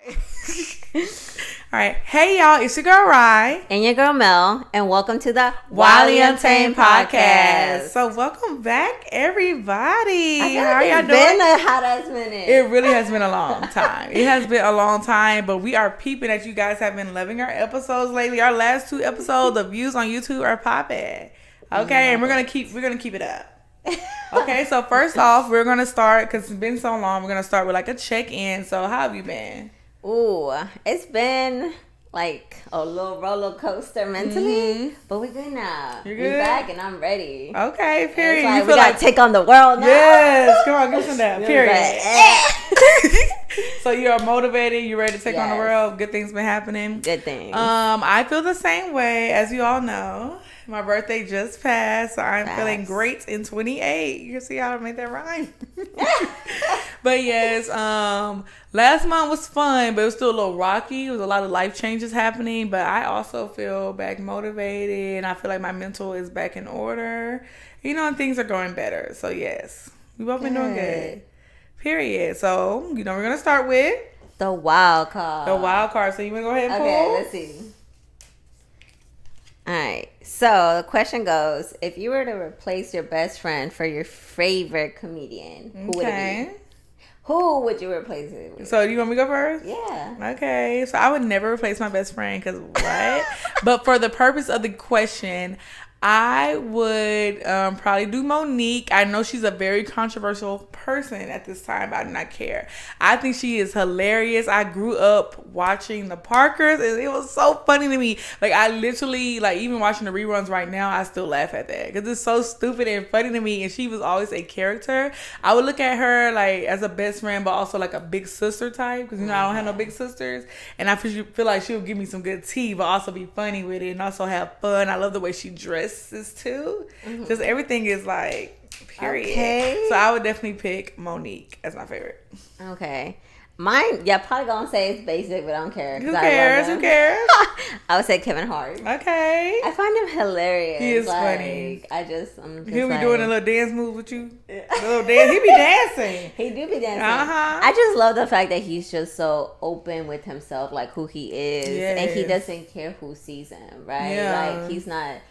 All right. Hey, y'all. It's your girl, Rye. And your girl, Mel. And welcome to the Wildly Untamed Podcast. So, welcome back, everybody. How are y'all doing? It's been a hot-ass minute. It really has been a long time. It has been a long time, but we are peeping that you guys have been loving our episodes lately. Our last 2 episodes, the views on YouTube are popping. Okay, and we're gonna keep it up. Okay, so first off, we're gonna start because it's been so long. We're gonna start with like a check-in. So, how have you been? Ooh, it's been like a little roller coaster mentally, but we're good now. You're good? We're back and I'm ready. Okay, period. Like, you feel we gotta take on the world now. Yes, come on, give us some that. Period. So you are motivated. You ready to take on the world? Good things been happening. Good things. I feel the same way, as you all know. My birthday just passed, so I'm feeling great in 28. You can see how I made that rhyme. But yes, last month was fun, but it was still a little rocky. There was a lot of life changes happening, but I also feel back motivated, and I feel like my mental is back in order. You know, and things are going better. So yes, we've both been doing good. Period. So, we're going to start with the wild card. The wild card. So you want to go ahead and pull? Okay, let's see. All right. So the question goes, if you were to replace your best friend for your favorite comedian, who would it be? Who would you replace it with? So you want me to go first? Yeah. Okay. So I would never replace my best friend because what? But for the purpose of the question, I would probably do Monique. I know she's a very controversial person at this time, but I do not care. I think she is hilarious. I grew up watching the Parkers, and it was so funny to me. Like, I literally, like, even watching the reruns right now, I still laugh at that because it's so stupid and funny to me, and she was always a character. I would look at her, like, as a best friend, but also, like, a big sister type because, I don't have no big sisters, and I feel like she would give me some good tea, but also be funny with it and also have fun. I love the way she dresses too. Just everything is like period. Okay. So I would definitely pick Monique as my favorite. Okay. Mine, probably gonna say it's basic, but I don't care. Who cares? I would say Kevin Hart. Okay. I find him hilarious. He is funny. I'm just He'll be doing a little dance move with you. A little dance. He be dancing. He do be dancing. I just love the fact that he's just so open with himself, like who he is, and he doesn't care who sees him. Right? Yeah. Like he's like,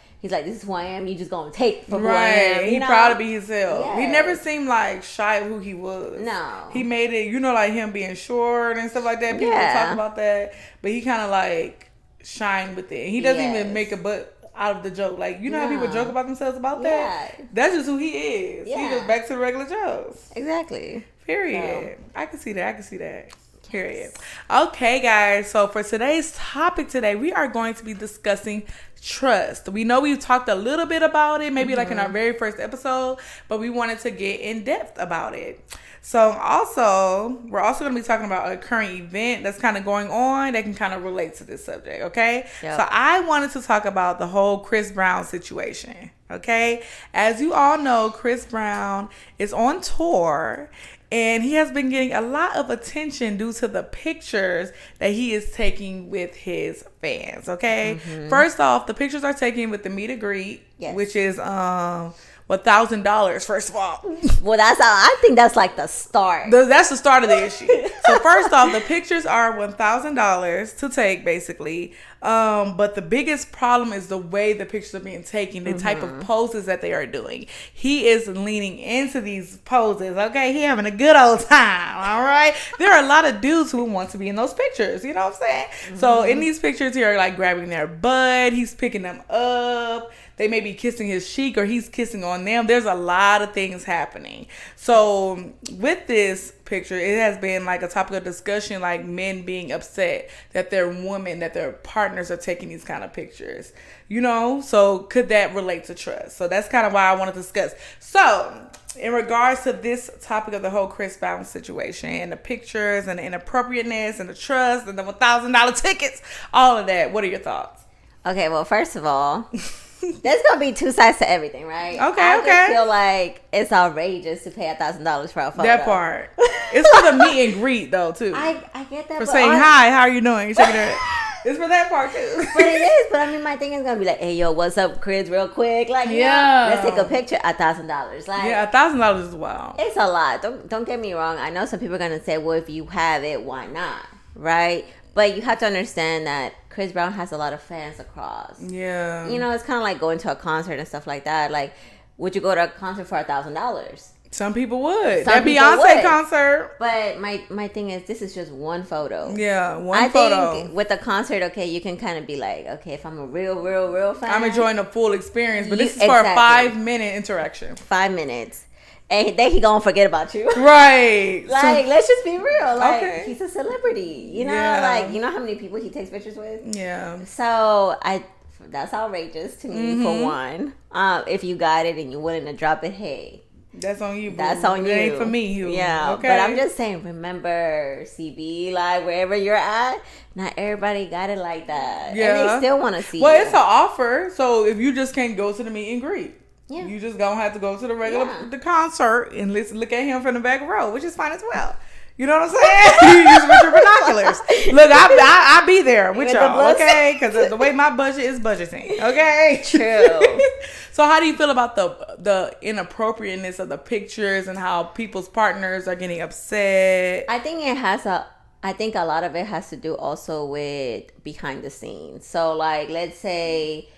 this is who I am. You just gonna take for who I am. He's proud to be himself. Yes. He never seemed like shy of who he was. No. He made it, like him being short and stuff like that. People talk about that. But he kind of like shine with it. He doesn't even make a butt out of the joke. Like, how people joke about themselves about that? That's just who he is. Yeah. He goes back to the regular jokes. Exactly. Period. So. I can see that. Period. Okay, guys. So for today's topic today, we are going to be discussing trust. We know we've talked a little bit about it, maybe like in our very first episode, but we wanted to get in depth about it. So we're also going to be talking about a current event that's kind of going on that can kind of relate to this subject. Okay. Yep. So I wanted to talk about the whole Chris Brown situation. Okay. As you all know, Chris Brown is on tour. And he has been getting a lot of attention due to the pictures that he is taking with his fans, okay? First off, the pictures are taken with the meet and greet, which is $1,000, first of all. Well, I think that's like the start. That's the start of the issue. So first off, the pictures are $1,000 to take, basically. But the biggest problem is the way the pictures are being taken, the type of poses that they are doing. He is leaning into these poses, okay? He having a good old time, all right? There are a lot of dudes who want to be in those pictures, you know what I'm saying? So in these pictures, he are like grabbing their butt, he's picking them up. They may be kissing his cheek or he's kissing on them. There's a lot of things happening. So with this picture, it has been like a topic of discussion, like men being upset that their partners are taking these kind of pictures. So could that relate to trust? So that's kind of why I want to discuss. So in regards to this topic of the whole Chris Brown situation and the pictures and the inappropriateness and the trust and the $1,000 tickets, all of that, what are your thoughts? Okay, well, first of all... There's gonna be two sides to everything, right? Okay, I just feel like it's outrageous to pay $1,000 for a photo. That part. It's for the meet and greet, though, too. I get that. For saying hi, how are you doing? It's for that part, too. But it is. But I mean, my thing is gonna be like, hey, yo, what's up, Chris? Real quick, like, let's take a picture. $1,000, like, $1,000 is wild. It's a lot. Don't get me wrong. I know some people are gonna say, well, if you have it, why not? right? But you have to understand that Chris Brown has a lot of fans across. Yeah. You know, it's kind of like going to a concert and stuff like that. Like, would you go to a concert for $1,000? Some people would. Some that Beyonce concert. But my thing is, this is just one photo. Yeah, one photo. I think with a concert, okay, you can kind of be like, okay, if I'm a real fan, I'm enjoying the full experience. But this is for a 5-minute interaction. 5 minutes. And then he gonna forget about you. Right. Like, let's just be real. Like, he's a celebrity. You know? Like, you know how many people he takes pictures with? Yeah. So, that's outrageous to me, for one. If you got it and you're willing to drop it, hey. That's on you, boo. That's on you. It ain't for me, Hugh. Yeah. Okay. But I'm just saying, remember, CB, like, wherever you're at, not everybody got it like that. Yeah. And they still want to see Well, you. it's an offer. So, if you just can't go to the meet and greet. Yeah. You just gonna have to go to the regular the concert and look at him from the back row, which is fine as well. You know what I'm saying? You use with your binoculars. Look, I be there with y'all, okay? Because the way my budget is budgeting, okay? True. So how do you feel about the inappropriateness of the pictures and how people's partners are getting upset? I think a lot of it has to do also with behind the scenes. So, like, let's say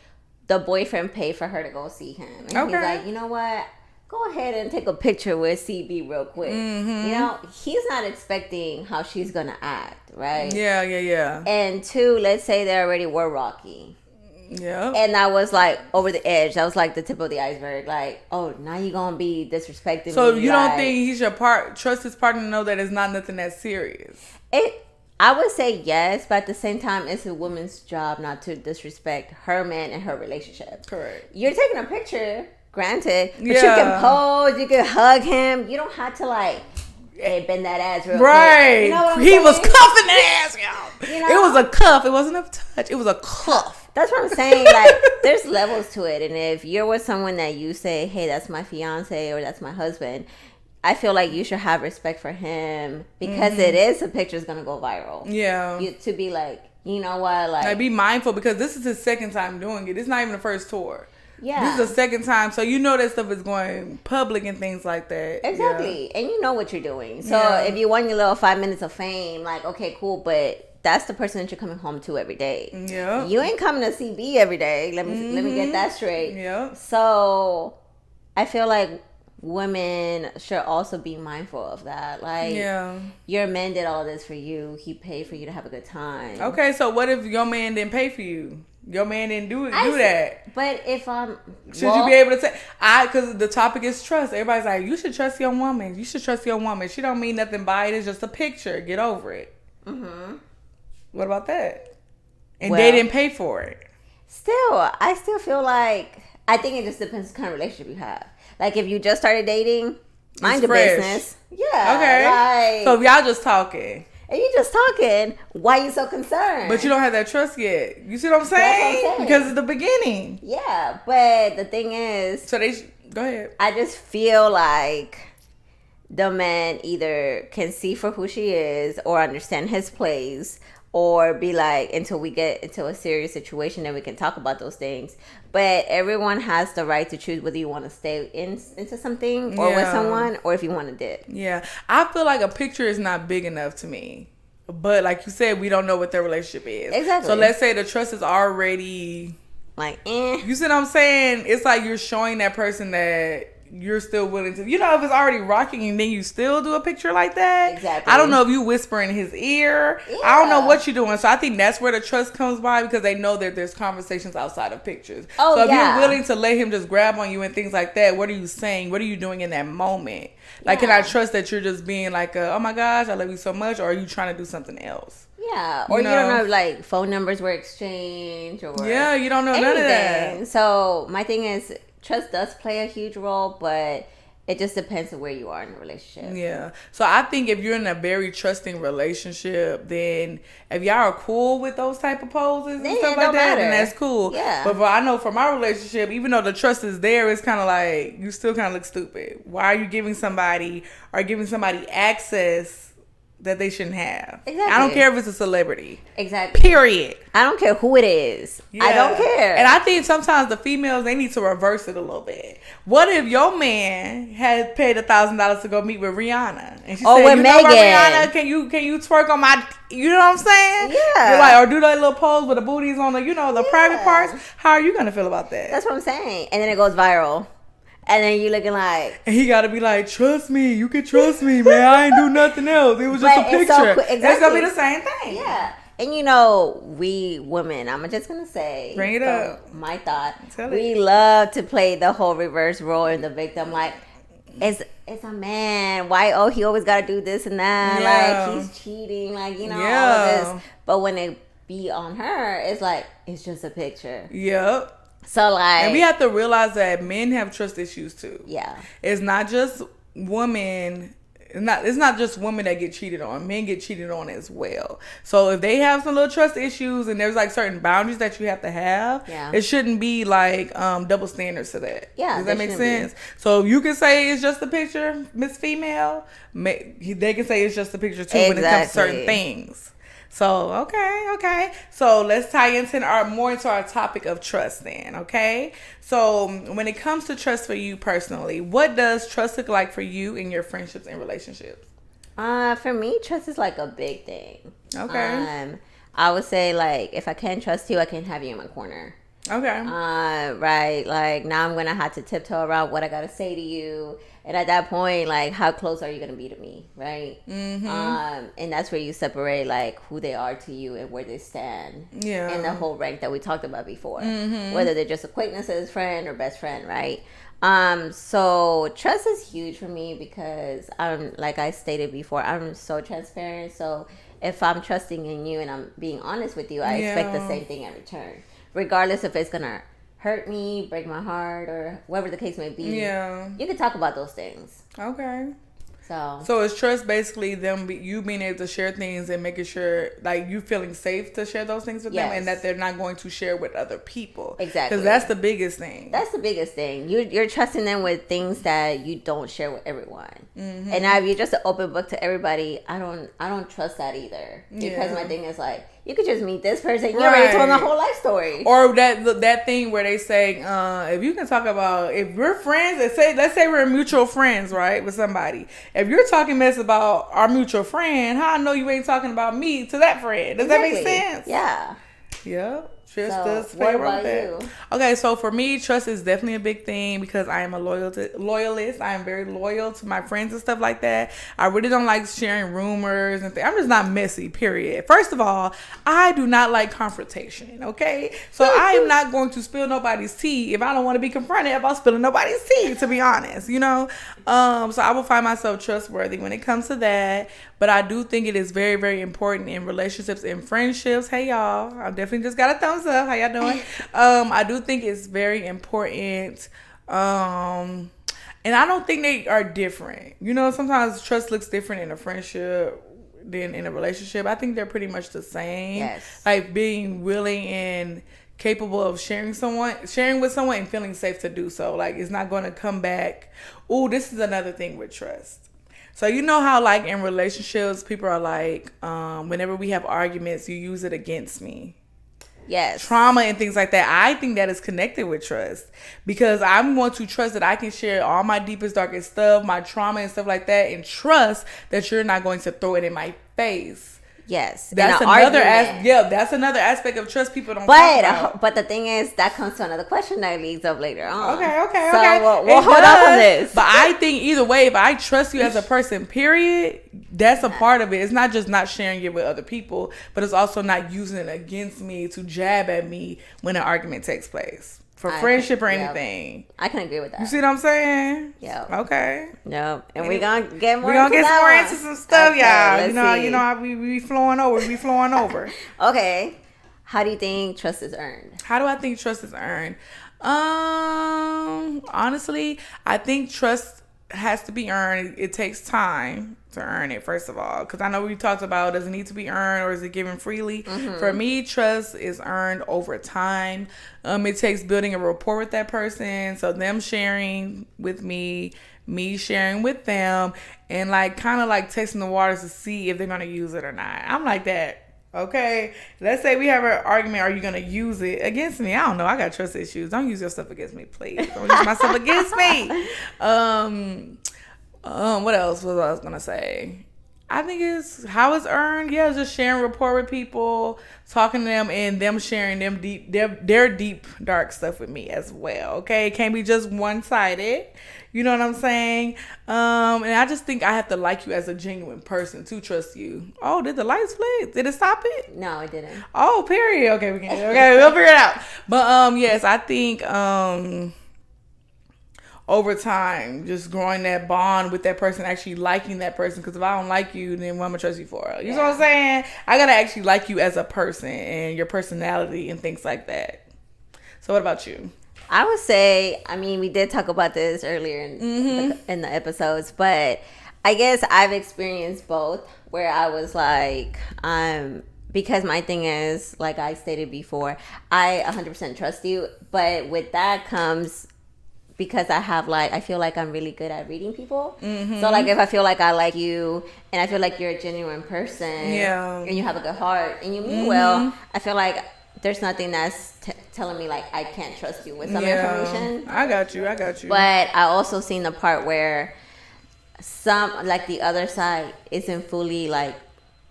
the boyfriend paid for her to go see him. And he's like, you know what? Go ahead and take a picture with CB real quick. Mm-hmm. You know, he's not expecting how she's going to act, right? Yeah. And two, let's say they already were rocky. Yeah. And that was like over the edge. That was like the tip of the iceberg. Like, oh, now you're going to be disrespecting me. So you don't think he should trust his partner to know that it's not nothing that serious? I would say yes, but at the same time, it's a woman's job not to disrespect her man and her relationship. Correct. You're taking a picture, granted, but you can pose, you can hug him. You don't have to, like, hey, bend that ass real quick. You know what I'm saying? Was cuffing the ass, y'all. You know? It was a cuff. It wasn't a touch. It was a cuff. That's what I'm saying. Like, there's levels to it. And if you're with someone that you say, hey, that's my fiance or that's my husband, I feel like you should have respect for him because it is a picture's gonna go viral. Yeah. To be like, you know what, like be mindful because this is his second time doing it. It's not even the first tour. Yeah. This is the second time, so you know that stuff is going public and things like that. Exactly. Yeah. And you know what you're doing. So if you want your little 5 minutes of fame, like, okay, cool, but that's the person that you're coming home to every day. Yeah. You ain't coming to CB every day. Let me get that straight. Yeah. So I feel like women should also be mindful of that. Like, your man did all this for you. He paid for you to have a good time. Okay, so what if your man didn't pay for you? Your man didn't do that. But if should you be able to say because the topic is trust. Everybody's like, you should trust your woman. You should trust your woman. She don't mean nothing by it. It's just a picture. Get over it. Mm-hmm. What about that? And they didn't pay for it. I still feel like I think it just depends what kind of relationship you have. Like, if you just started dating, mind your business. Yeah. Okay. So if y'all just talking. And you just talking, why you so concerned? But you don't have that trust yet. You see what I'm saying? That's what I'm saying. Because it's the beginning. Yeah, but the thing is... So go ahead. I just feel like the man either can see for who she is or understand his place or be like, until we get into a serious situation, then we can talk about those things. But everyone has the right to choose whether you want to stay into something or with someone or if you want to dip. Yeah. I feel like a picture is not big enough to me. But like you said, we don't know what their relationship is. Exactly. So let's say the trust is already... like, You see what I'm saying? It's like you're showing that person that you're still willing to, if it's already rocking and then you still do a picture like that. Exactly. I don't know if you whisper in his ear. Yeah. I don't know what you're doing. So I think that's where the trust comes by because they know that there's conversations outside of pictures. Oh, so if you're willing to let him just grab on you and things like that, what are you saying? What are you doing in that moment? Like, can I trust that you're just being like, oh my gosh, I love you so much? Or are you trying to do something else? Yeah, or you don't know, like, phone numbers were exchanged or you don't know anything. None of that. So my thing is, trust does play a huge role, but it just depends on where you are in the relationship. Yeah. So I think if you're in a very trusting relationship, then if y'all are cool with those type of poses and stuff like that, then that's cool. Yeah. But I know for my relationship, even though the trust is there, it's kind of like you still kind of look stupid. Why are you giving somebody access that they shouldn't have? Exactly. I don't care if it's a celebrity. Exactly. Period. I don't care who it is. Yeah. I don't care. And I think sometimes the females, they need to reverse it a little bit. What if your man had paid $1,000 to go meet with Rihanna? And she said, with Megan. Rihanna, can you twerk on my You know what I'm saying? Yeah. You're like, or do that little pose with the booties on the, the private parts. How are you gonna feel about that? That's what I'm saying. And then it goes viral. And then you looking like, and he gotta be like, trust me, you can trust me, man. I ain't do nothing else. It was just a picture. Exactly. It's gonna be the same thing. Yeah. And we women, I'm just gonna say, bring it up. My thought, we love to play the whole reverse role in the victim. Like, it's a man. Why? Oh, he always gotta do this and that. Yeah. Like, he's cheating. Like, all of this. But when it be on her, it's like, it's just a picture. Yep. So like, and we have to realize that men have trust issues too. Yeah. It's not just women. It's not just women that get cheated on. Men get cheated on as well. So if they have some little trust issues and there's like certain boundaries that you have to have, it shouldn't be like double standards to that. Yeah. Does that make sense? So you can say it's just a picture, Miss Female. They can say it's just a picture too when it comes to certain things. So, okay. So let's tie more into our topic of trust then, okay? So when it comes to trust for you personally, what does trust look like for you in your friendships and relationships? For me, trust is like a big thing. Okay. I would say like, if I can't trust you, I can't have you in my corner. Okay. Right. Like, now I'm going to have to tiptoe around what I got to say to you. And at that point, like, how close are you going to be to me? Right. Mm-hmm. And that's where you separate like who they are to you and where they stand. Yeah. In the whole rank that we talked about before, whether they're just acquaintances, friend, or best friend. Right. So trust is huge for me because like I stated before, I'm so transparent. So if I'm trusting in you and I'm being honest with you, I expect the same thing in return. Regardless if it's going to hurt me, break my heart, or whatever the case may be. Yeah. You can talk about those things. Okay. So is trust basically you being able to share things and making sure like you feeling safe to share those things with them and that they're not going to share with other people. Exactly. Because that's the biggest thing. That's the biggest thing. You're trusting them with things that you don't share with everyone. Mm-hmm. And now if you're just an open book to everybody, I don't trust that either. Because my thing is like, you could just meet this person. You already told them the whole life story. Or that thing where they say, if you can talk about, if we're friends, let's say we're mutual friends, right, with somebody. If you're talking mess about our mutual friend, how I know you ain't talking about me to that friend? Does that make sense? Yeah. Yep. Trust does favor with that. Okay, so for me, trust is definitely a big thing because I am a loyalist. I am very loyal to my friends and stuff like that. I really don't like sharing rumors and things. I'm just not messy, period. First of all, I do not like confrontation, okay? So I am not going to spill nobody's tea if I don't want to be confronted about spilling nobody's tea, to be honest, So I will find myself trustworthy when it comes to that. But I do think it is very, very important in relationships and friendships. Hey, y'all. I definitely just got a thumbs up. How y'all doing? I do think it's very important. And I don't think they are different. Sometimes trust looks different in a friendship than in a relationship. I think they're pretty much the same. Yes. Like being willing and capable of sharing with someone and feeling safe to do so. Like it's not going to come back. Oh, this is another thing with trust. So how like in relationships, people are like, whenever we have arguments, you use it against me. Yes. Trauma and things like that. I think that is connected with trust because I want to trust that I can share all my deepest, darkest stuff, my trauma and stuff like that, and trust that you're not going to throw it in my face. Yes, that's another that's another aspect of trust people don't talk about. But the thing is, that comes to another question that leads up later on. Okay. So we'll hold up on this. But I think either way, if I trust you as a person, period, that's a part of it. It's not just not sharing it with other people, but it's also not using it against me to jab at me when an argument takes place. For friendship or anything. I can agree with that. You see what I'm saying? Yeah. Okay. No. And we're going to get more into some stuff, y'all. You know how we be flowing over. Okay. How do you think trust is earned? How do I think trust is earned? Honestly, I think trust has to be earned. It takes time to earn it, first of all, because I know we talked about, does it need to be earned or is it given freely? Mm-hmm. For me, trust is earned over time. It takes building a rapport with that person, so them sharing with me sharing with them, and like kind of like testing the waters to see if they're gonna use it or not. I'm like that. Okay, let's say we have an argument. Are you gonna use it against me? I don't know. I got trust issues. Don't use your stuff against me, please. Don't use my stuff against me. What else was I gonna say? I think it's how it's earned. Yeah, just sharing rapport with people, talking to them, and them sharing their deep, dark stuff with me as well. Okay, it can't be just one sided. You know what I'm saying? And I just think I have to like you as a genuine person to trust you. Oh, did the lights flick? Did it stop it? No, it didn't. Oh, period. Okay, we'll figure it out. But yes, I think over time, just growing that bond with that person, actually liking that person. Because if I don't like you, then what am I trust you for? You know what I'm saying? I gotta actually like you as a person and your personality and things like that. So, what about you? I would say, I mean, we did talk about this earlier in the episodes, but I guess I've experienced both where I was like, because my thing is, like I stated before, I 100% trust you, but with that comes, because I feel like I'm really good at reading people. So like if I feel like I like you and I feel like you're a genuine person and you have a good heart and you mean well, I feel like there's nothing that's telling me like I can't trust you with some information. I got you. But I also seen the part where some, like the other side isn't fully like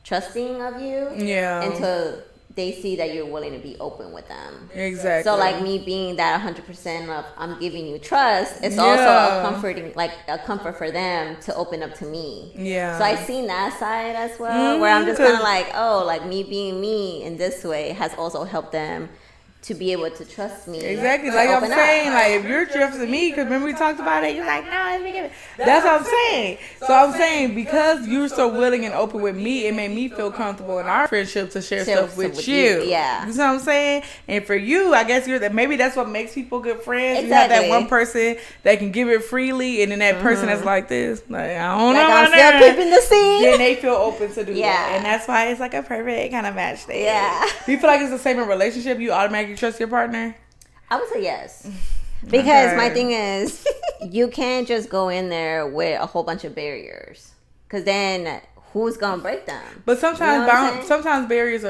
trusting of you until they see that you're willing to be open with them. Exactly. So like me being that 100% of I'm giving you trust, it's also a comfort for them to open up to me. Yeah. So I seen that side as well, where I'm just kind of like, oh, like me being me in this way has also helped them to be able to trust me. Exactly. Like I'm saying, like if you're trusting me, because remember we talked about it, you're like, no, let me give it. That's what I'm saying. So I'm saying because you're so willing and open with me, it made me feel comfortable in our friendship to share stuff with you. Yeah. You know what I'm saying? And for you, I guess maybe that's what makes people good friends. Exactly. You have that one person that can give it freely, and then that person that's like this, like I don't know, I'm still keeping the scene. Then they feel open to do that, and that's why it's like a perfect kind of match there. Yeah. Do you feel like it's the same in relationship? You automatically trust your partner? I would say yes. Because my thing is, you can't just go in there with a whole bunch of barriers. Because then who's going to break them? But sometimes sometimes barriers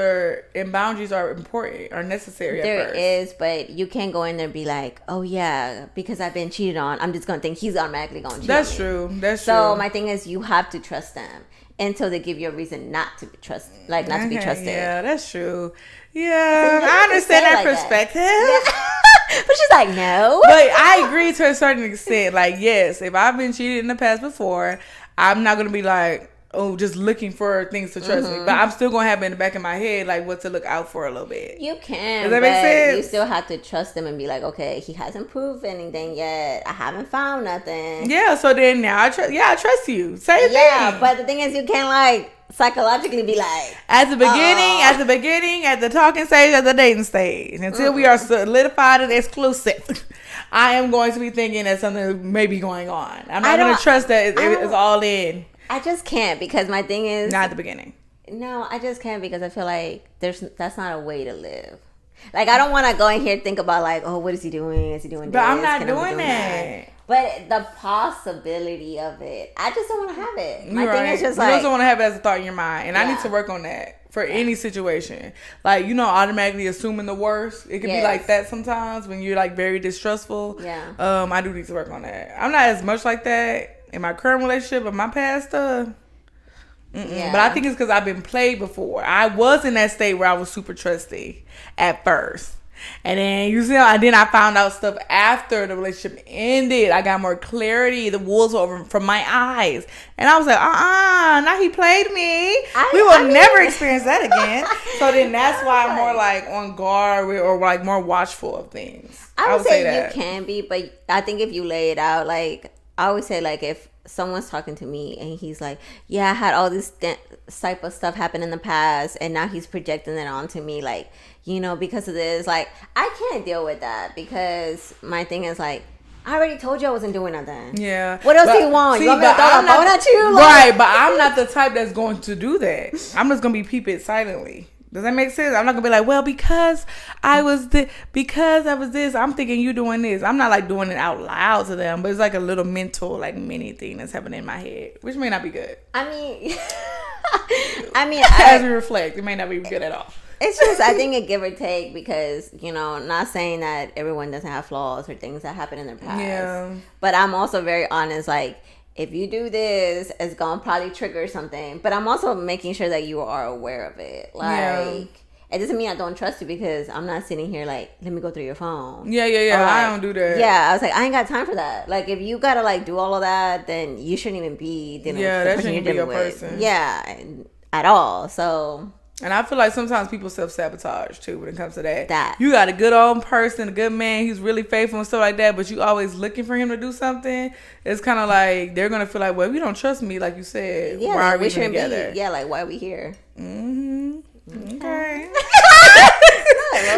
and boundaries are important, are necessary at first. There is, but you can't go in there and be like, oh yeah, because I've been cheated on, I'm just going to think he's automatically going to cheat That's on true. me. That's true. So my thing is, you have to trust them until they give you a reason not to be trusted. Like, not to be trusted. Yeah, that's true. Yeah, so I understand that like perspective. Yeah. But she's like, no. But I agree to a certain extent. Like, yes, if I've been cheated in the past before, I'm not going to be like, oh, just looking for things to trust me. But I'm still going to have in the back of my head, like, what to look out for a little bit. You can. Does that make sense? You still have to trust them and be like, okay, he hasn't proved anything yet. I haven't found nothing. Yeah, so then now I trust you. Same thing. Yeah, but the thing is, you can't, like, psychologically be like, at the beginning, at the talking stage, at the dating stage, until we are solidified and exclusive, I am going to be thinking that something may be going on. I'm not going to trust that it's all in. I just can't, because my thing is, not at the beginning. No, I just can't, because I feel like that's not a way to live. Like, I don't want to go in here and think about like, oh, what is he doing? Is he doing this? But I'm not doing that. But the possibility of it, I just don't want to have it. My thing is just you also want to have it as a thought in your mind. And I need to work on that for any situation. Like, automatically assuming the worst. It can be like that sometimes when you're like very distrustful. Yeah. I do need to work on that. I'm not as much like that in my current relationship, but my past stuff. Yeah. But I think it's because I've been played before. I was in that state where I was super trusty at first. And then and then I found out stuff after the relationship ended. I got more clarity. The wolves were over from my eyes, and I was like, now he played me. We will never experience that again. So then that's why I'm more like on guard or like more watchful of things. I would say that. You can be, but I think if you lay it out, like I always say, like if someone's talking to me and he's like, yeah, I had all this type of stuff happen in the past, and now he's projecting it onto me, like, because of this, like, I can't deal with that, because my thing is like, I already told you I wasn't doing nothing. Yeah. What else do you want? You want me to throw a bone at you? Right, but I'm not the type that's going to do that. I'm just going to be peep it silently. Does that make sense? I'm not gonna be like, well, because I was this, I'm thinking you doing this. I'm not like doing it out loud to them, but it's like a little mental, like mini thing that's happening in my head, which may not be good. I mean, as we reflect, it may not be good at all. It's just, I think it give or take, because, not saying that everyone doesn't have flaws or things that happen in their past. Yeah. But I'm also very honest, like, if you do this, it's gonna probably trigger something. But I'm also making sure that you are aware of it. Like, it doesn't mean I don't trust you because I'm not sitting here like, let me go through your phone. Yeah. Like, I don't do that. Yeah, I was like, I ain't got time for that. Like, if you gotta like do all of that, then you shouldn't even be dealing with the person you're dealing with. Person. Yeah, at all. So. And I feel like sometimes people self-sabotage, too, when it comes to that. You got a good old person, a good man, he's really faithful and stuff like that, but you always looking for him to do something. It's kind of like, they're going to feel like, well, if you don't trust me, like you said, why are we together? Yeah, like, why are we here? Mm-hmm. Okay.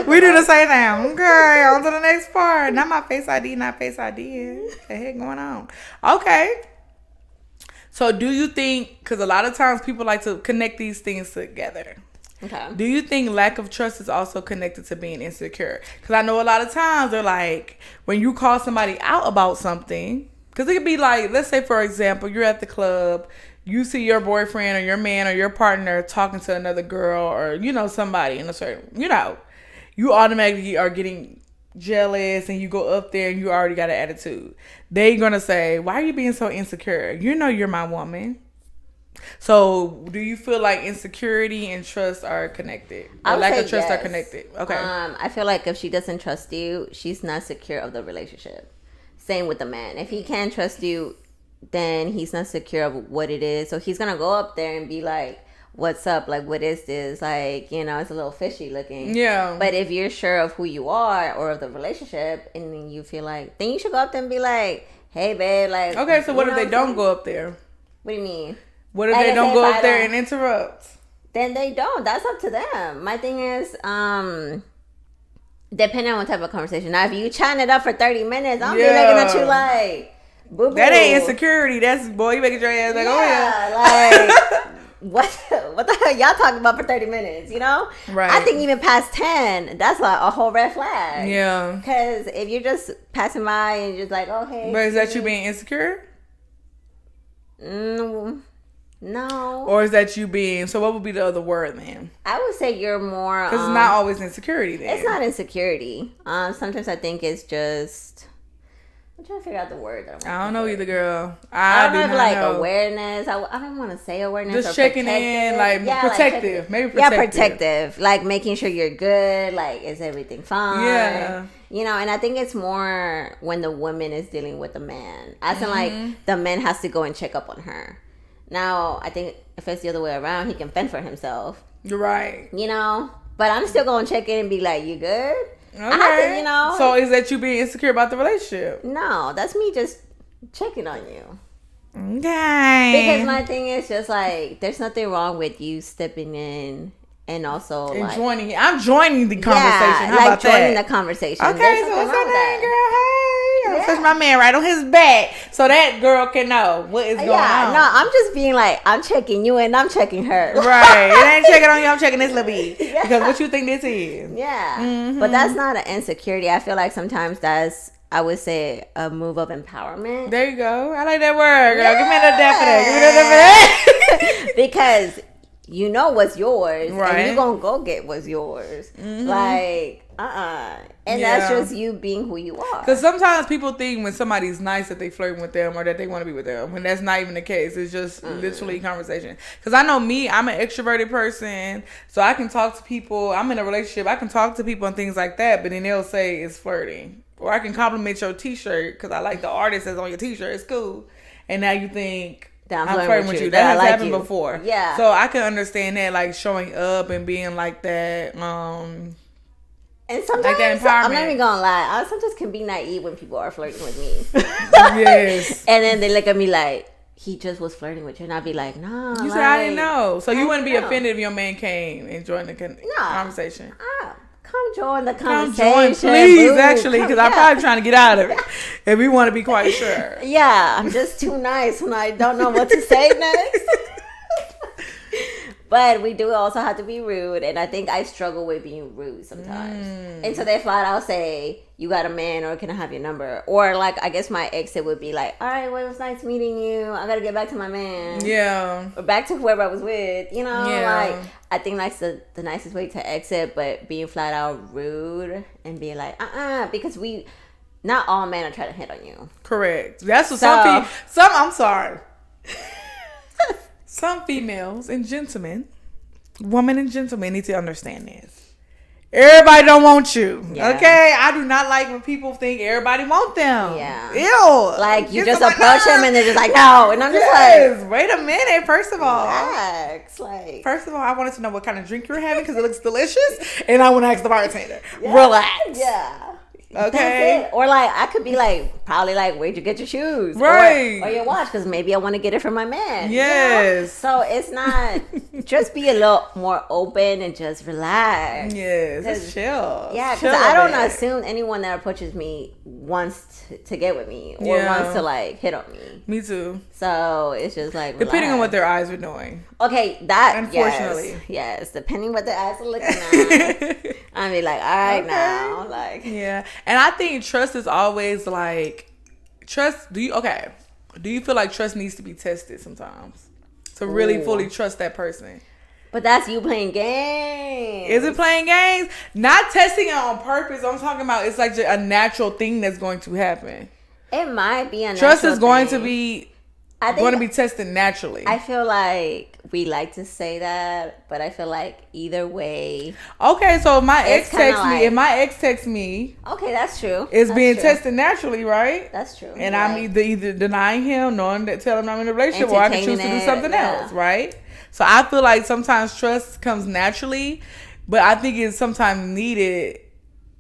We do the same thing. Okay, on to the next part. Not my Face ID, not Face ID. What the heck going on? Okay. So do you think, because a lot of times people like to connect these things together. Okay. Do you think lack of trust is also connected to being insecure? Because I know a lot of times they're like, when you call somebody out about something, because it could be like, let's say, for example, you're at the club, you see your boyfriend or your man or your partner talking to another girl or, you know, somebody in a certain, you know, you automatically are getting jealous and you go up there and you already got an attitude. They're going to say, why are you being so insecure? You know you're my woman. So, do you feel like insecurity and trust are connected? Or lack of trust are connected? Okay. I feel like if she doesn't trust you, she's not secure of the relationship. Same with the man. If he can't trust you, then he's not secure of what it is. So, he's going to go up there and be like, what's up? Like, what is this? Like, you know, it's a little fishy looking. Yeah. But if you're sure of who you are or of the relationship and then you feel like, then you should go up there and be like, hey, babe, like. Okay, so what if they don't go up there? What do you mean? What if they don't go up there and interrupt? Then they don't. That's up to them. My thing is, depending on what type of conversation. Now, if you chatting it up for 30 minutes, I'm be looking at you like, boo-boo. That ain't insecurity. That's, boy, you making your ass like, oh, yeah. Like, what the hell y'all talking about for 30 minutes, you know? Right. I think even past 10, that's like a whole red flag. Yeah. Because if you're just passing by and just like, oh, hey. But is that you being insecure? No. Or is that you being, so what would be the other word, man? I would say you're more. Because it's not always insecurity then. It's not insecurity. Sometimes I think it's just, I'm trying to figure out the word. I don't know either, girl. I don't know if like awareness. I don't want to say awareness. Just checking in, like protective. Like maybe protective. Yeah, protective. Like making sure you're good. Like, is everything fine? Yeah. You know, and I think it's more when the woman is dealing with the man. I feel like the man has to go and check up on her. Now, I think if it's the other way around, he can fend for himself. You're right. You know? But I'm still going to check in and be like, you good? Okay. I have to, you know. So is that you being insecure about the relationship? No, that's me just checking on you. Okay. Because my thing is just like, there's nothing wrong with you stepping in and also and like joining. I'm joining the conversation. Yeah, how like about joining that? The conversation. Okay, so what's that name, girl? Hey, I'm touching my man right on his back, so that girl can know what is going on. No, I'm just being like, I'm checking you and I'm checking her. Right, it ain't checking on you. I'm checking this little bit because what you think this is? Yeah, but that's not an insecurity. I feel like sometimes that's, I would say, a move of empowerment. There you go. I like that word, girl. Give me the definite. Because you know what's yours, right? And you're gonna go get what's yours. Like, and that's just you being who you are. Because sometimes people think when somebody's nice that they flirting with them or that they want to be with them, when that's not even the case. It's just literally conversation. Because I know me, I'm an extroverted person, so I can talk to people. I'm in a relationship, I can talk to people and things like that, but then they'll say it's flirting. Or I can compliment your t-shirt because I like the artist that's on your t-shirt. It's cool. And now you think I'm flirting with you. That has happened before. Yeah. So I can understand that, like showing up and being like that. And sometimes, like that empowerment. I'm not even gonna lie, I sometimes can be naive when people are flirting with me. Yes. And then they look at me like, he just was flirting with you. And I'd be like, nah. You said I didn't know. So you wouldn't be offended if your man came and joined the conversation? Come join the conversation. Come join, please, actually, because I'm probably trying to get out of it. And we want to be quite sure. Yeah, I'm just too nice when I don't know what to say next. But we do also have to be rude, and I think I struggle with being rude sometimes. And so they flat out say, you got a man, or can I have your number? Or like, I guess my exit would be like, all right, well, it was nice meeting you. I got to get back to my man. Yeah. Or back to whoever I was with, you know? Yeah. Like, I think that's the nicest way to exit, but being flat out rude and being like, because not all men are trying to hit on you. Correct. That's what I'm sorry. Some females and gentlemen, women and gentlemen need to understand this. Everybody don't want you. Yeah. Okay? I do not like when people think everybody want them. Yeah. Ew. Like, you just approach them and they're just like, no. And I'm just like, wait a minute. First of all. Relax. First of all, I wanted to know what kind of drink you're having because it looks delicious. And I want to ask the bartender. Yeah. Relax. Yeah. Okay. Or like, I could be like, probably like, where'd you get your shoes? Right. Or your watch, because maybe I want to get it from my man. Yes. You know? So it's not, just be a little more open and just relax. Yes. Just chill. Yeah, because I don't assume anyone that approaches me wants to get with me or wants to like hit on me. Me too. So it's just like, relax. Depending on what their eyes are doing. Okay, that, unfortunately. Yes, depending what their eyes are looking at. I mean, like, all right, now, like, yeah. And I think trust is always like, do you feel like trust needs to be tested sometimes to really fully trust that person? But that's you playing games. Is it playing games? Not testing it on purpose. I'm talking about it's like a natural thing that's going to happen. It might be a natural trust is going thing. to be going to be tested naturally. I feel like we like to say that, but I feel like either way. Okay, so if my ex texts me, okay, that's true. It's being tested naturally, right? That's true. And I'm either denying him, telling him I'm in a relationship, or I can choose to do something else, right? So I feel like sometimes trust comes naturally, but I think it's sometimes needed.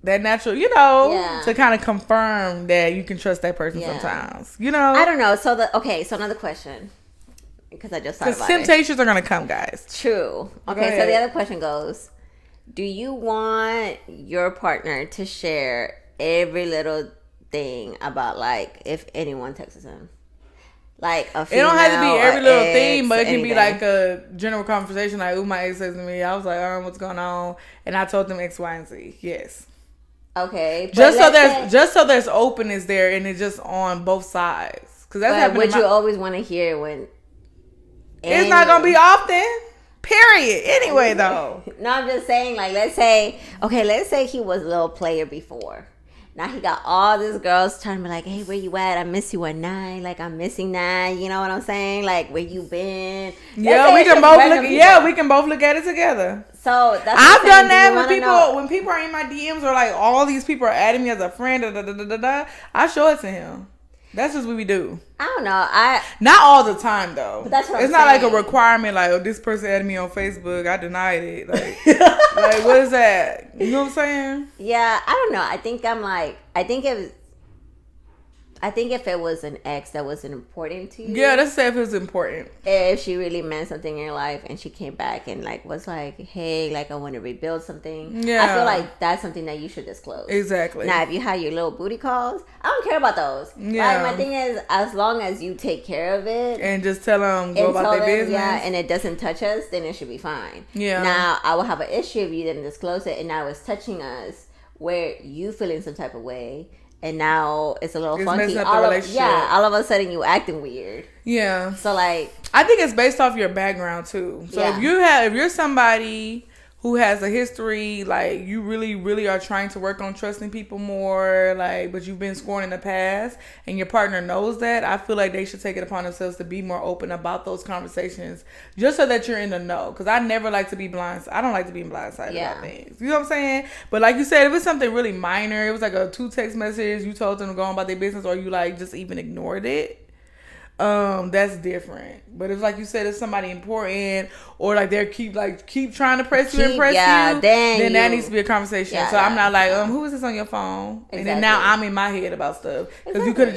That natural, to kind of confirm that you can trust that person sometimes, I don't know. So another question, because I just thought about it. Because temptations are going to come, guys. True. Okay, so the other question goes, do you want your partner to share every little thing about, like, if anyone texts him? Like a female, it don't have to be every little thing, but it can anything. be like a general conversation. Like, my ex says to me, I was like, what's going on? And I told them X, Y, and Z. Yes. Okay, just so there's openness there, and it's just on both sides. Because that's happening. Would you always want to hear when? It's not gonna be often. Period. Anyway, though. No, I'm just saying. Like, let's say he was a little player before. Now he got all these girls trying to be like, hey, where you at? I miss you at 9. Like, I'm missing 9. You know what I'm saying? Like, where you been? Yeah, we can both look at it together. So that's I've done that when people are in my DMs or like all these people are adding me as a friend. I show it to him. That's just what we do. I don't know. Not all the time though. But that's what it's I'm not saying. Like a requirement. Like, this person added me on Facebook. I denied it. Like, like, what is that? You know what I'm saying? Yeah, I don't know. I think if it was an ex that wasn't important to you. Yeah, let's say if it's important. If she really meant something in your life and she came back and like was like, hey, like, I want to rebuild something. Yeah. I feel like that's something that you should disclose. Exactly. Now, if you have your little booty calls, I don't care about those. Yeah. Like, my thing is, as long as you take care of it. And just tell them, go about their business. Yeah, and it doesn't touch us, then it should be fine. Yeah. Now, I will have an issue if you didn't disclose it and now it's touching us where you feel in some type of way. And now it's a little funky. All of a sudden you acting weird. Yeah. So like, I think it's based off your background too. So if you're somebody who has a history, like, you really, really are trying to work on trusting people more, like, but you've been scorned in the past and your partner knows that, I feel like they should take it upon themselves to be more open about those conversations just so that you're in the know. Because I never like to be I don't like to be blindsided about things. You know what I'm saying? But like you said, if it's something really minor, it was like a 2 text message, you told them to go on about their business, or you like just even ignored it, that's different. But if, like you said, it's somebody important, or like they keep trying to impress you, then that needs to be a conversation. So I'm not like, who is this on your phone? Exactly. And then now I'm in my head about stuff because you could have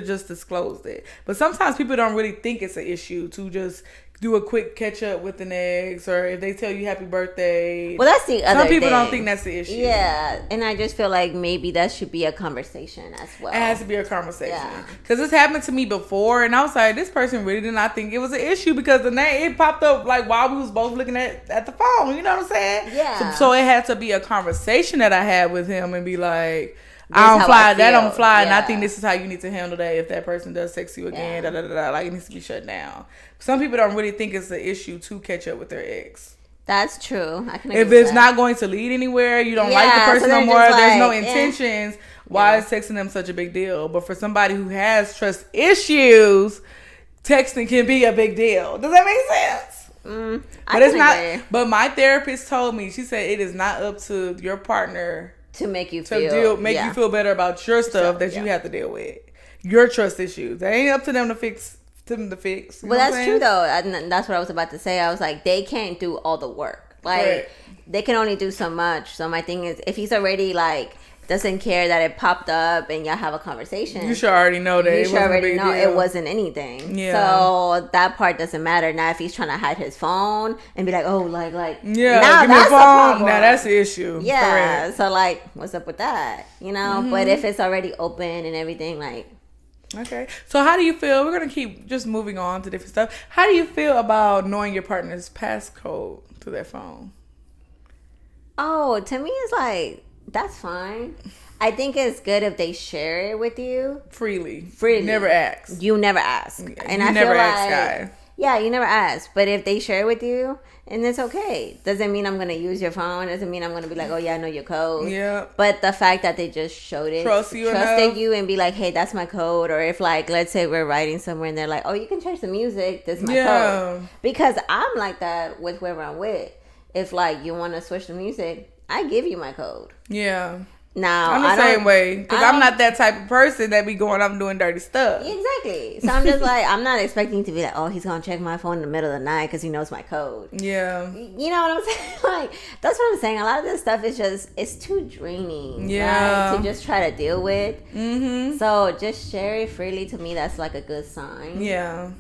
just disclosed it. But sometimes people don't really think it's an issue to just do a quick catch up with an ex, or if they tell you happy birthday. Well, that's the other Some people thing. don't think that's the issue. Yeah, and I just feel like maybe that should be a conversation as well. It has to be a conversation. Because this happened to me before, and I was like, this person really did not think it was an issue because the name, it popped up like while we was both looking at the phone. You know what I'm saying? Yeah. So it had to be a conversation that I had with him and be like, that don't fly, and I think this is how you need to handle that if that person does text you again, like, it needs to be shut down. Some people don't really think it's an issue to catch up with their ex. That's true. I can agree. If it's not going to lead anywhere, you don't like the person no more, there's no intentions, why is texting them such a big deal? But for somebody who has trust issues, texting can be a big deal. Does that make sense? But it's not. Agree. But my therapist told me, she said it is not up to your partner to make you you feel better about your stuff that you have to deal with. Your trust issues. That ain't up to them to fix. Well, that's true though, and that's what I was about to say. I was like, they can't do all the work. Like, they can only do so much. So my thing is, if he's already like doesn't care that it popped up and y'all have a conversation, you should already know that. You should already know it wasn't anything. Yeah. So that part doesn't matter. Now, if he's trying to hide his phone and be like, oh, like, yeah, now give me a phone. Now that's the issue. Yeah. Correct. So like, what's up with that? You know. Mm-hmm. But if it's already open and everything, like. Okay. So how do you feel? We're going to keep just moving on to different stuff. How do you feel about knowing your partner's passcode to their phone? Oh, to me, it's like, that's fine. I think it's good if they share it with you. Freely. Never ask. You never ask. And I never ask, guys. Yeah, you never ask. But if they share it with you, and it's okay. Doesn't mean I'm going to use your phone. Doesn't mean I'm going to be like, oh, yeah, I know your code. Yeah. But the fact that they just showed it. Trusted you and be like, hey, that's my code. Or if, like, let's say we're riding somewhere and they're like, oh, you can change the music. This is my code. Because I'm like that with whoever I'm with. If, like, you want to switch the music, I give you my code. Yeah. Now, I'm the same way. Because I'm not that type of person that be going up and doing dirty stuff. Exactly. So I'm just like, I'm not expecting to be like, oh, he's going to check my phone in the middle of the night because he knows my code. Yeah. You know what I'm saying? Like, that's what I'm saying. A lot of this stuff is just, it's too draining. Yeah. Right? To just try to deal with. Mm-hmm. So just share it freely. To me, that's like a good sign. Yeah.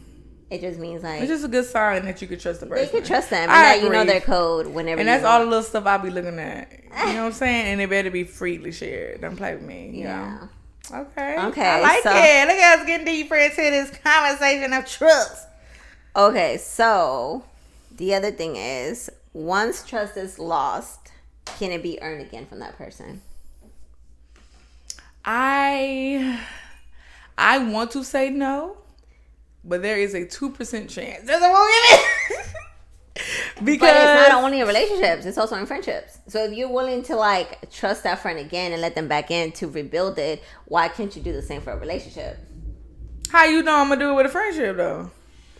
It just means like it's just a good sign that you can trust the person. You can trust them, and that you know their code whenever. And that's all the little stuff I'll be looking at. You know what I'm saying? And it better be freely shared. Don't play with me. You know? Okay. I like it. Look at us getting deeper into this conversation of trust. Okay, so the other thing is, once trust is lost, can it be earned again from that person? I want to say no. But there is a 2% chance. There's a woman because but it's not only in relationships; it's also in friendships. So if you're willing to like trust that friend again and let them back in to rebuild it, why can't you do the same for a relationship? How you know I'm gonna do it with a friendship though?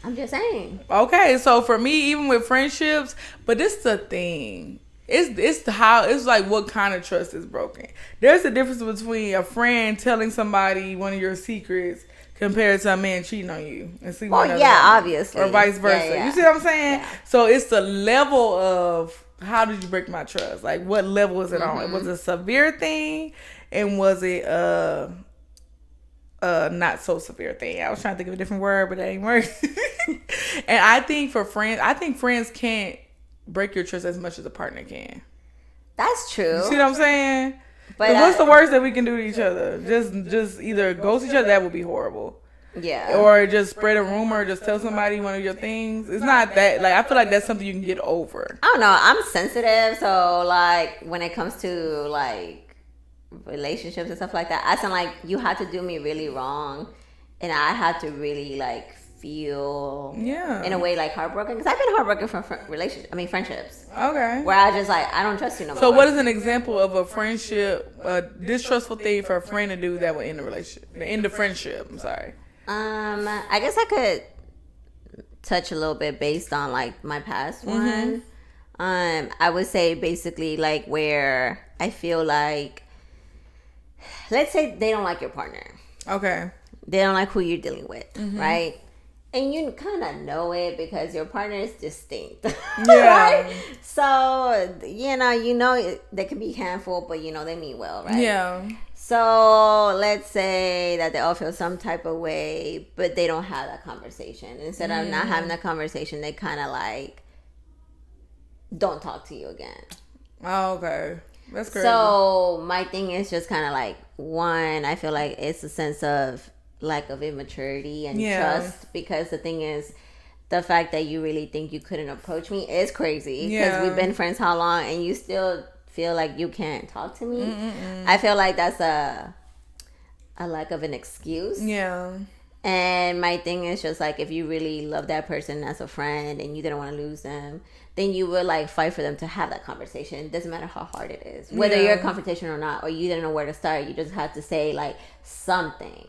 I'm just saying. Okay, so for me, even with friendships, but this is the thing. It's like what kind of trust is broken. There's a difference between a friend telling somebody one of your secrets compared to a man cheating on you and see one of them, obviously, or vice versa. Yeah. You see what I'm saying? Yeah. So it's the level of how did you break my trust? Like what level is it on? Was it a severe thing, and was it not so severe thing? I was trying to think of a different word, but that ain't work. And I think friends can't break your trust as much as a partner can. That's true. You see what I'm saying? But what's the worst that we can do to each other? Just either ghost each other. That would be horrible. Yeah. Or just spread a rumor. Just tell somebody one of your things. It's not that. Like I feel like that's something you can get over. I don't know. I'm sensitive, so like when it comes to like relationships and stuff like that, I sound like you had to do me really wrong, and I had to really like feel in a way like heartbroken, because I've been heartbroken from friendships. Okay. Where I just like I don't trust you no more. So what is an example of a friendship, a distrustful thing for a friend to do that would end a relationship, end the friendship? I'm sorry. I guess I could touch a little bit based on like my past one. I would say basically like where I feel like, let's say they don't like your partner. Okay. They don't like who you're dealing with, right? And you kind of know it because your partner is distinct. Yeah. Right? So, you know they can be handful, but they mean well, right? Yeah. So let's say that they all feel some type of way, but they don't have that conversation. Instead of not having that conversation, they kind of like don't talk to you again. Oh, okay. That's crazy. So my thing is just kind of like, one, I feel like it's a sense of lack of immaturity and trust, because the thing is, the fact that you really think you couldn't approach me is crazy, because we've been friends how long and you still feel like you can't talk to me. I feel like that's a lack of an excuse. Yeah. And my thing is just like, if you really love that person as a friend and you didn't want to lose them, then you would like fight for them to have that conversation. It doesn't matter how hard it is, whether you're a confrontation or not, or you didn't know where to start. You just have to say like something.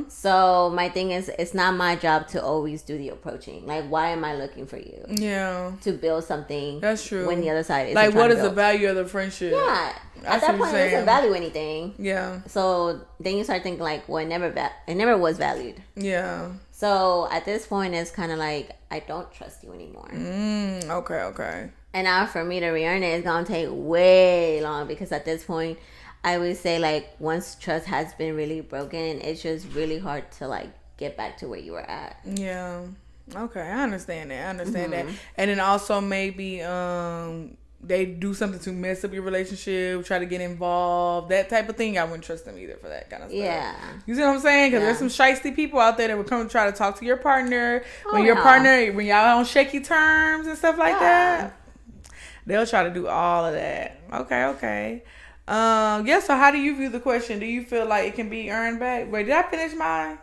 So my thing is, it's not my job to always do the approaching. Like, why am I looking for you? Yeah, to build something. That's true. When the other side is like, what is the value of the friendship? Yeah, at that point, it doesn't value anything. Yeah. So then you start thinking like, well, it never was valued. Yeah. So at this point, it's kind of like, I don't trust you anymore. Okay. And now for me to re-earn it, it's going to take way long, because at this point, I would say like, once trust has been really broken, it's just really hard to like get back to where you were at. Yeah. Okay, I understand that. That. And then also maybe they do something to mess up your relationship, try to get involved, that type of thing. I wouldn't trust them either for that kind of stuff. Yeah. You see what I'm saying? Because there's some shiesty people out there that would come to try to talk to your partner. When when y'all on shaky terms and stuff like that, they'll try to do all of that. Okay. So how do you view the question? Do you feel like it can be earned back? Wait, did I finish my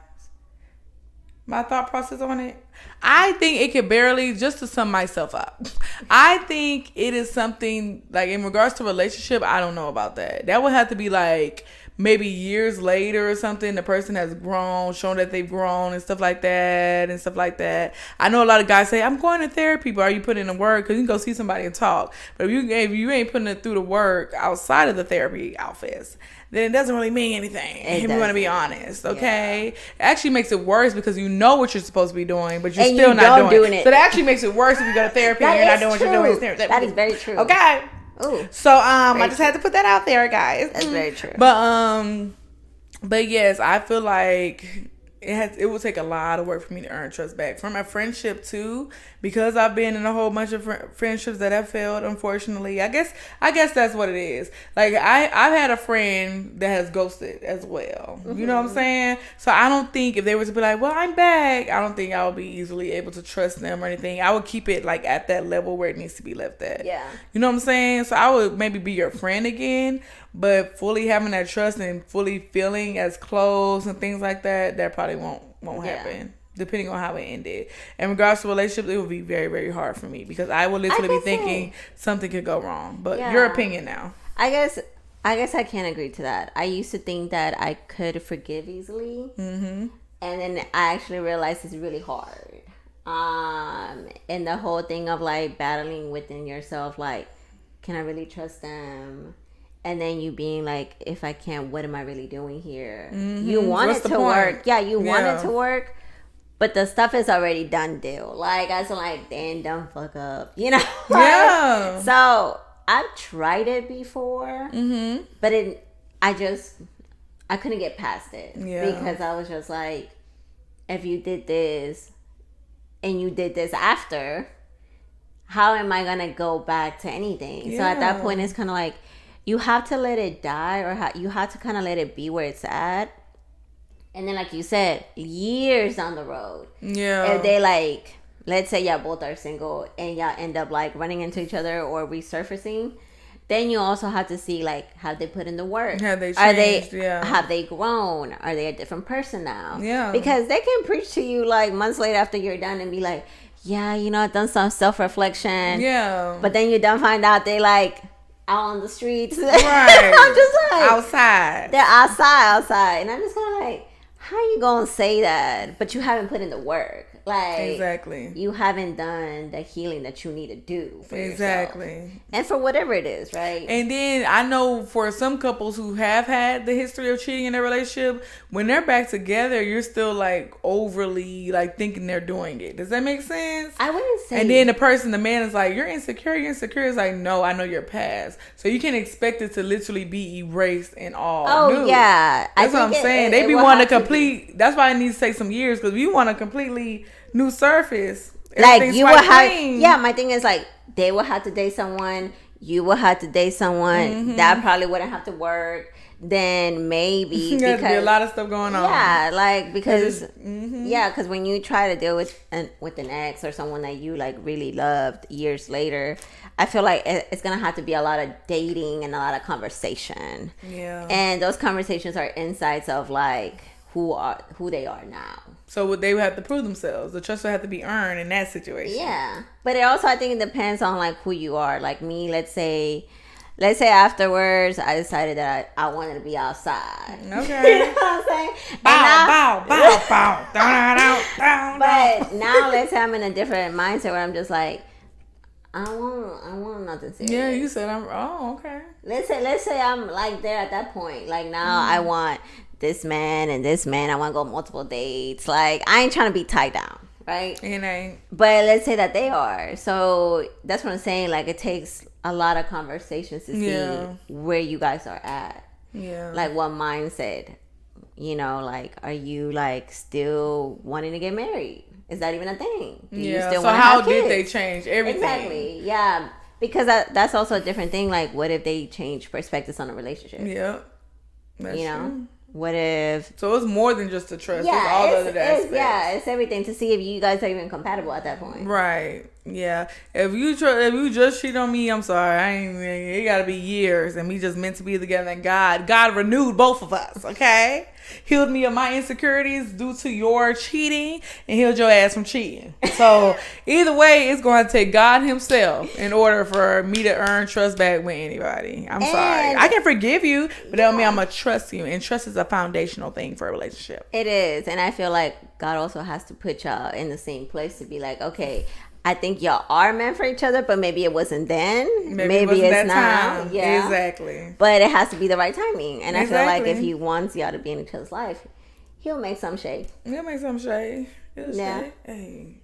thought process on it? I think it could barely, just to sum myself up, I think it is something like, in regards to relationship, I don't know about that. That would have to be like maybe years later or something. The person has grown, shown that they've grown and stuff like that. I know a lot of guys say, I'm going to therapy, but are you putting in the work? Because you can go see somebody and talk. But if you ain't putting it through the work outside of the therapy outfits, then it doesn't really mean anything. If you want to be honest, okay? Yeah. It actually makes it worse, because you know what you're supposed to be doing, but you're still not doing it. So that actually makes it worse if you go to therapy and you're not doing what you're doing. That is very true. Okay. Ooh. So I just had to put that out there, guys. That's very true. But yes, I feel like it will take a lot of work for me to earn trust back from a friendship too, because I've been in a whole bunch of friendships that have failed, unfortunately. I guess that's what it is. Like, I've had a friend that has ghosted as well. You know what I'm saying? So I don't think if they were to be like, well, I'm back, I don't think I would be easily able to trust them or anything. I would keep it like at that level where it needs to be left at. Yeah. You know what I'm saying? So I would maybe be your friend again, but fully having that trust and fully feeling as close and things like that probably won't happen, depending on how it ended. In regards to relationships, it would be very, very hard for me, because I would literally be thinking something could go wrong. But your opinion now. I guess I can't agree to that. I used to think that I could forgive easily, and then I actually realized it's really hard. And the whole thing of like battling within yourself, like, can I really trust them? And then you being like, if I can't, what am I really doing here? You want it to work. Yeah, you want it to work. But the stuff is already done deal. Like, I was like, damn, don't fuck up. You know? Yeah. So, I've tried it before. But I couldn't get past it. Yeah. Because I was just like, if you did this and you did this after, how am I going to go back to anything? Yeah. So, at that point, it's kind of like, you have to let it die, or you have to kind of let it be where it's at. And then, like you said, years down the road, if they like, let's say y'all both are single and y'all end up like running into each other or resurfacing, then you also have to see like, have they put in the work? Have they changed? Have they grown? Are they a different person now? Yeah. Because they can preach to you like months later after you're done and be like, yeah, you know, I've done some self-reflection. Yeah. But then you don't find out they like out on the streets. Right. I'm just like, outside. They're outside. And I'm just kind of like, how you gonna say that? But you haven't put in the work. Like, exactly. You haven't done the healing that you need to do for yourself. And for whatever it is, right? And then I know for some couples who have had the history of cheating in their relationship, when they're back together, you're still like overly like thinking they're doing it. Does that make sense? I wouldn't say. And then the man is like, you're insecure. It's like, no, I know your past. So you can expect it to literally be erased and all. Oh, new. Yeah. That's what I'm saying. They be wanting to complete. That's why it needs to take some years, because if you want to completely new surface, like you will have my thing is like, they will have to date someone, you will have to date someone, that probably wouldn't have to work, then maybe because be a lot of stuff going on, like because because when you try to deal with an ex or someone that you like really loved years later, I feel like it's gonna have to be a lot of dating and a lot of conversation, and those conversations are insights of like, who they are now. So they would have to prove themselves. The trust would have to be earned in that situation. Yeah, but it also, I think it depends on like who you are. Like me, let's say afterwards I decided that I wanted to be outside. Okay. You know what I'm saying? Bow. But now let's say I'm in a different mindset where I'm just like, I want nothing serious. Yeah, you said okay. Let's say I'm like there at that point. Like now I want this man and this man. I want to go multiple dates. Like I ain't trying to be tied down, right? It ain't. But let's say that they are. So that's what I'm saying. Like it takes a lot of conversations to see where you guys are at. Yeah. Like what mindset. You know, like are you like still wanting to get married? Is that even a thing? Do you still so how did they change everything? Exactly. Yeah. Because that's also a different thing. Like, what if they change perspectives on a relationship? Yeah. That's true. What if... So it's more than just the trust. Yeah, it's all the other aspects. Yeah, it's everything to see if you guys are even compatible at that point. Right. Yeah. If you just cheat on me, I'm sorry. It got to be years, and we just meant to be together. And God renewed both of us. Okay. Healed me of my insecurities due to your cheating, and healed your ass from cheating. So either way, it's going to take God Himself in order for me to earn trust back with anybody. I'm sorry. I can forgive you, but that don't mean I'm gonna trust you. And trust is a foundational thing for a relationship. It is, and I feel like God also has to put y'all in the same place to be like, okay, I think y'all are meant for each other, but maybe it wasn't then. Maybe it's now. Time. Yeah, exactly. But it has to be the right timing, and I feel like if He wants y'all to be in each other's life, He'll make some shade. He'll make some shade. Yeah. Hey.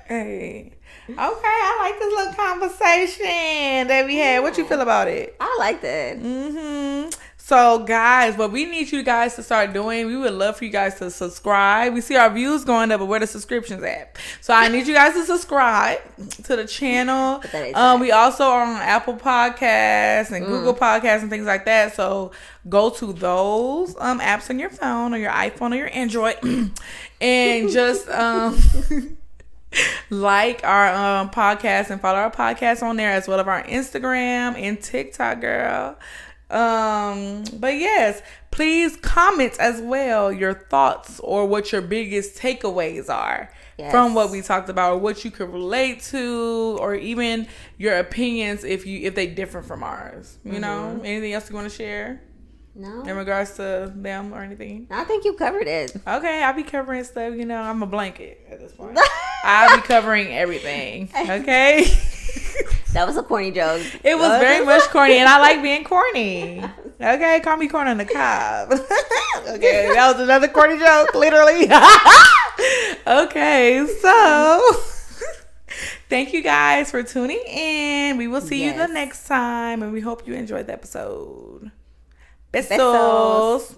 Okay, I like this little conversation that we had. What you feel about it? I liked it. Mm-hmm. So, guys, what we need you guys to start doing, we would love for you guys to subscribe. We see our views going up, but where the subscriptions at? So, I need you guys to subscribe to the channel. We also are on Apple Podcasts and Google Podcasts and things like that. So, go to those apps on your phone or your iPhone or your Android and just like our podcast and follow our podcast on there, as well as our Instagram and TikTok, girl. But yes, please comment as well your thoughts or what your biggest takeaways are from what we talked about, or what you could relate to, or even your opinions if they differ from ours. You know, anything else you want to share? No. In regards to them or anything? I think you covered it. Okay, I'll be covering stuff. You know, I'm a blanket at this point. I'll be covering everything. Okay. That was a corny joke. It was very much corny, and I like being corny. Okay, call me corny on the cob. Okay, that was another corny joke, literally. Okay, so thank you guys for tuning in. We will see you the next time, and we hope you enjoyed the episode. Besos.